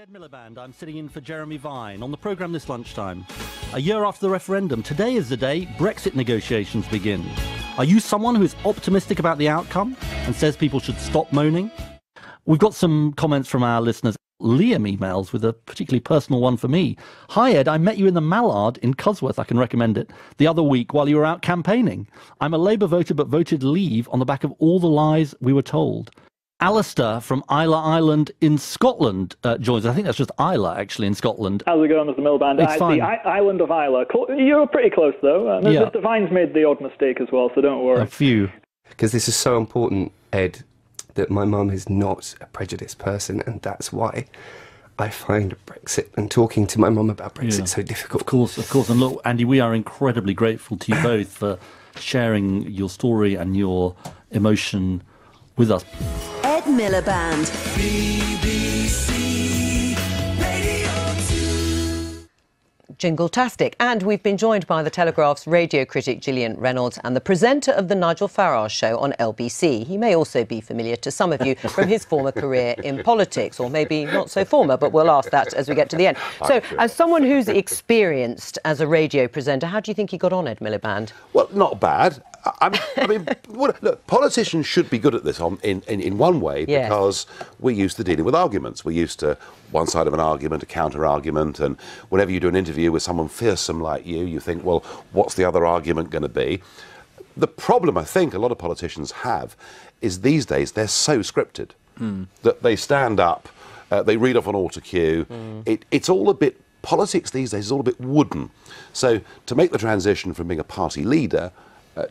Ed Miliband. I'm sitting in for Jeremy Vine on the programme this lunchtime. A year after the referendum, today is the day Brexit negotiations begin. Are you someone who is optimistic about the outcome and says people should stop moaning? We've got some comments from our listeners. Liam emails with a particularly personal one for me. Hi Ed, I met you in the Mallard in Cosworth, I can recommend it, the other week while you were out campaigning. I'm a Labour voter but voted Leave on the back of all the lies we were told. Alistair from Isla Island in Scotland joins. I think that's just Isla, actually, in Scotland. How's it going, Mr. Miliband? It's fine. The island of Isla. You're pretty close, though. Yeah. Mr. Vine's made the odd mistake as well, so don't worry. A few. Because this is so important, Ed, that my mum is not a prejudiced person, and that's why I find Brexit and talking to my mum about Brexit so difficult. Of course. And look, Andy, we are incredibly grateful to you both for sharing your story and your emotion with us. Ed Miliband. BBC Radio 2. Jingle-tastic. And we've been joined by the Telegraph's radio critic Gillian Reynolds and the presenter of the Nigel Farage show on LBC. He may also be familiar to some of you from his former career in politics, or maybe not so former, but we'll ask that as we get to the end. So, as someone who's experienced as a radio presenter, how do you think he got on, Ed Miliband? Well, not bad. I mean, look, politicians should be good at this in one way, because we're used to dealing with arguments. We're used to one side of an argument, a counter-argument, and whenever you do an interview with someone fearsome like you think, well, what's the other argument going to be? The problem I think a lot of politicians have is these days they're so scripted that they stand up, they read off an autocue. It's all a bit, politics these days is all a bit wooden. So to make the transition from being a party leader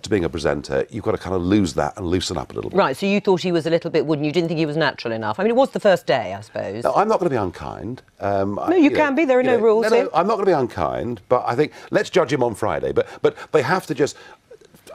to being a presenter, you've got to kind of lose that and loosen up a little bit. Right, so you thought he was a little bit wooden. You didn't think he was natural enough. I mean, it was the first day, I suppose. No, I'm not going to be unkind. No, you can be. There are no rules. No, I'm not going to be unkind, but I think let's judge him on Friday. But they have to just...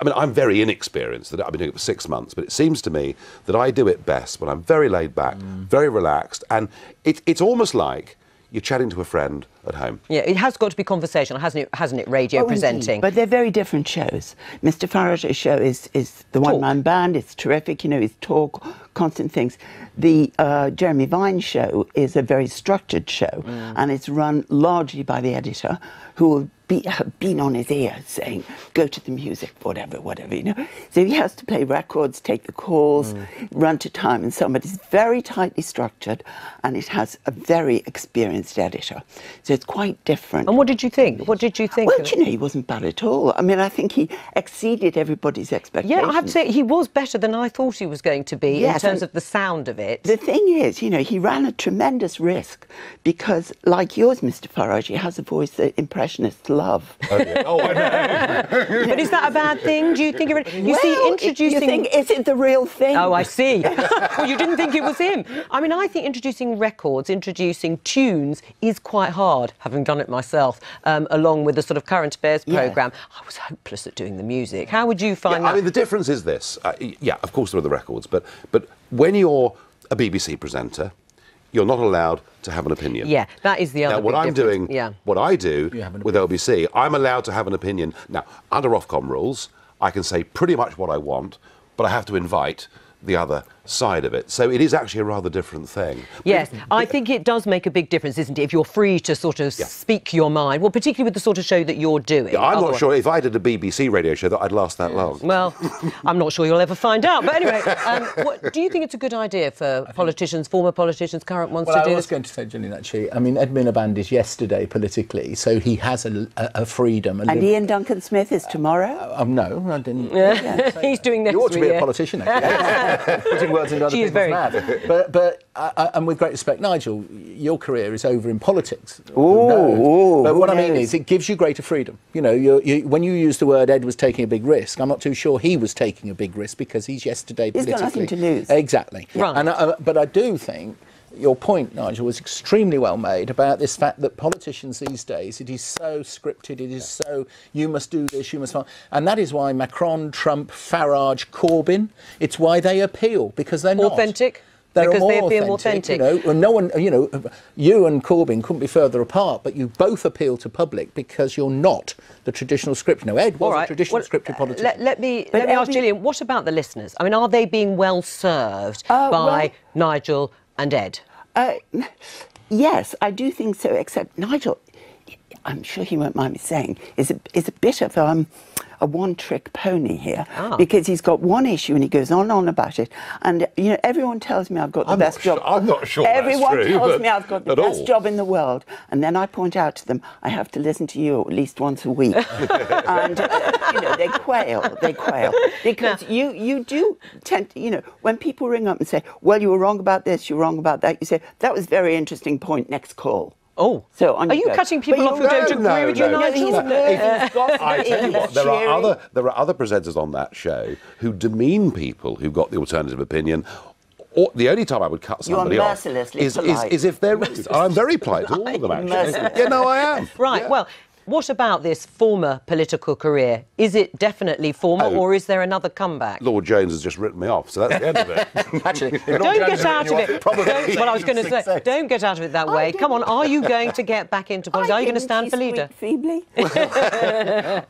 I mean, I'm very inexperienced. I've been doing it for 6 months, but it seems to me that I do it best when I'm very laid back, very relaxed, and it's almost like you're chatting to a friend at home. Yeah, it has got to be conversational, hasn't it, radio presenting? Indeed. But they're very different shows. Mr. Farage's show is the one-man band. It's terrific, you know, his talk, constant things. The Jeremy Vine show is a very structured show, and it's run largely by the editor, who will have been on his ear saying, go to the music, whatever, you know. So he has to play records, take the calls, run to time, and somebody's very tightly structured, and it has a very experienced editor. So it's quite different. And what did you think? What did you think? Well, you know, he wasn't bad at all. I mean, I think he exceeded everybody's expectations. Yeah, I have to say, he was better than I thought he was going to be in terms of the sound of it. The thing is, you know, he ran a tremendous risk because, like yours, Mr. Farage, he has a voice that impressionists love. Oh, yeah. Oh, I know. But is that a bad thing? Do you think? You You think, is it the real thing? Oh, I see. Well, you didn't think it was him. I mean, I think introducing records, introducing tunes is quite hard, having done it myself, along with the sort of current affairs programme. I was hopeless at doing the music. How would you find that? I mean, the difference is this. Yeah, of course there are the records, but when you're a BBC presenter, you're not allowed to have an opinion. Yeah, that is the other what I'm difference. doing, what I do with LBC, I'm allowed to have an opinion. Now, under Ofcom rules, I can say pretty much what I want, but I have to invite the other side of it. So it is actually a rather different thing. Yes, I think it does make a big difference, isn't it, if you're free to sort of speak your mind, well, particularly with the sort of show that you're doing. Yeah, I'm not sure if I did a BBC radio show that I'd last that long. Well, I'm not sure you'll ever find out. But anyway, do you think it's a good idea for politicians, former politicians, current ones to do this? Well, I was going to say, Gillian, actually, I mean, Ed Miliband is yesterday politically, so he has a freedom. And Ian Duncan Smith is tomorrow? No, I didn't. He's doing next You ought to be year. a politician, actually. Putting words into other people's mouths. But and with great respect, Nigel, your career is over in politics. But what I mean is, it gives you greater freedom. You know, when you use the word Ed was taking a big risk, I'm not too sure he was taking a big risk because he's yesterday politically. He's got nothing to lose. Exactly. Right. And but I do think your point, Nigel, was extremely well made about this fact that politicians these days, it is so scripted, it is so, you must do this, you must... And that is why Macron, Trump, Farage, Corbyn, it's why they appeal, because they're not... Authentic? They're because more they appeal authentic. You know, and no one, you know, you and Corbyn couldn't be further apart, but you both appeal to public because you're not the traditional script. Now, Ed was a traditional scripted politician. Let me ask Gillian, what about the listeners? I mean, are they being well served by Nigel and Ed? Yes, I do think so, except Nigel, I'm sure he won't mind me saying, is a bit of a one-trick pony here, because he's got one issue and he goes on and on about it, and you know, everyone tells me I've got the best job. I'm not sure everyone that's true, tells me I've got the best all. job in the world, and then I point out to them I have to listen to you at least once a week, and you know, they quail, because you do tend to, you know, when people ring up and say, well, you were wrong about this, you're wrong about that, you say, that was a very interesting point, next call. Oh, so are you cutting people off who don't agree with you, Nigel? I tell you what, there are other presenters on that show who demean people who've got the alternative opinion. Or the only time I would cut somebody off is if they're rude. I'm very polite to all of them, actually. Yeah, no, I am. Right, yeah. well, what about this former political career? Is it definitely former, or is there another comeback? Lord Jones has just written me off, so that's the end of it. Actually, don't get out of it. Well, I was going to say, don't get out of it that way. Come on, are you going to get back into politics? Are you going to stand for leader? Feebly.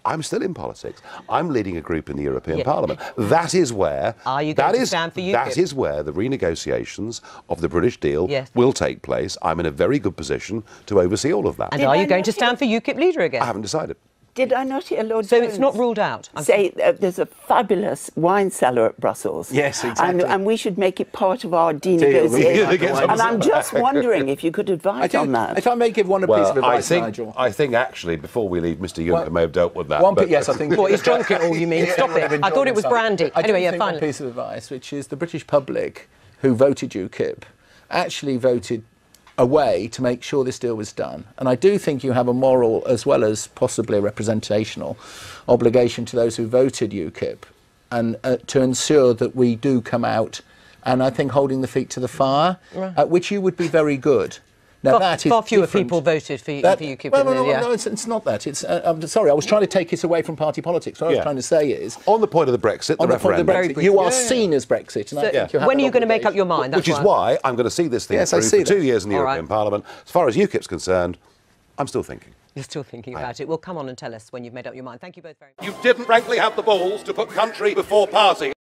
I'm still in politics. I'm leading a group in the European Parliament. That is where... Are you going to stand for UKIP? That is where the renegotiations of the British deal will take place. I'm in a very good position to oversee all of that. And are you going to stand for UKIP leader again? I haven't decided. Did I not hear Lord So Jones it's not ruled out? say there's a fabulous wine cellar at Brussels. Yes, exactly. And we should make it part of our denegotiation. And I'm just wondering if you could advise on that. If I may give one piece of advice, Nigel. I think actually, before we leave, Mr. Juncker may have dealt with that. Yes, I think... Well, he's drunk it all, you mean? Stop it. I thought it was brandy. Anyway, yeah, finally. One piece of advice, which is the British public who voted UKIP actually voted a way to make sure this deal was done. And I do think you have a moral as well as possibly a representational obligation to those who voted UKIP and to ensure that we do come out and I think holding the feet to the fire, at which you would be very good. Now, that is far fewer different. people voted for UKIP. No, it's not that. It's, I'm sorry, I was trying to take it away from party politics. What I was trying to say is... On the point of the Brexit, the referendum... You are seen as Brexit. And I think you have when are you going to make up your mind? Which is why I'm going to see this thing through for 2 years in the European Parliament. As far as UKIP's concerned, I'm still thinking. You're still thinking about it. Well, come on and tell us when you've made up your mind. Thank you both very much. You didn't frankly have the balls to put country before party.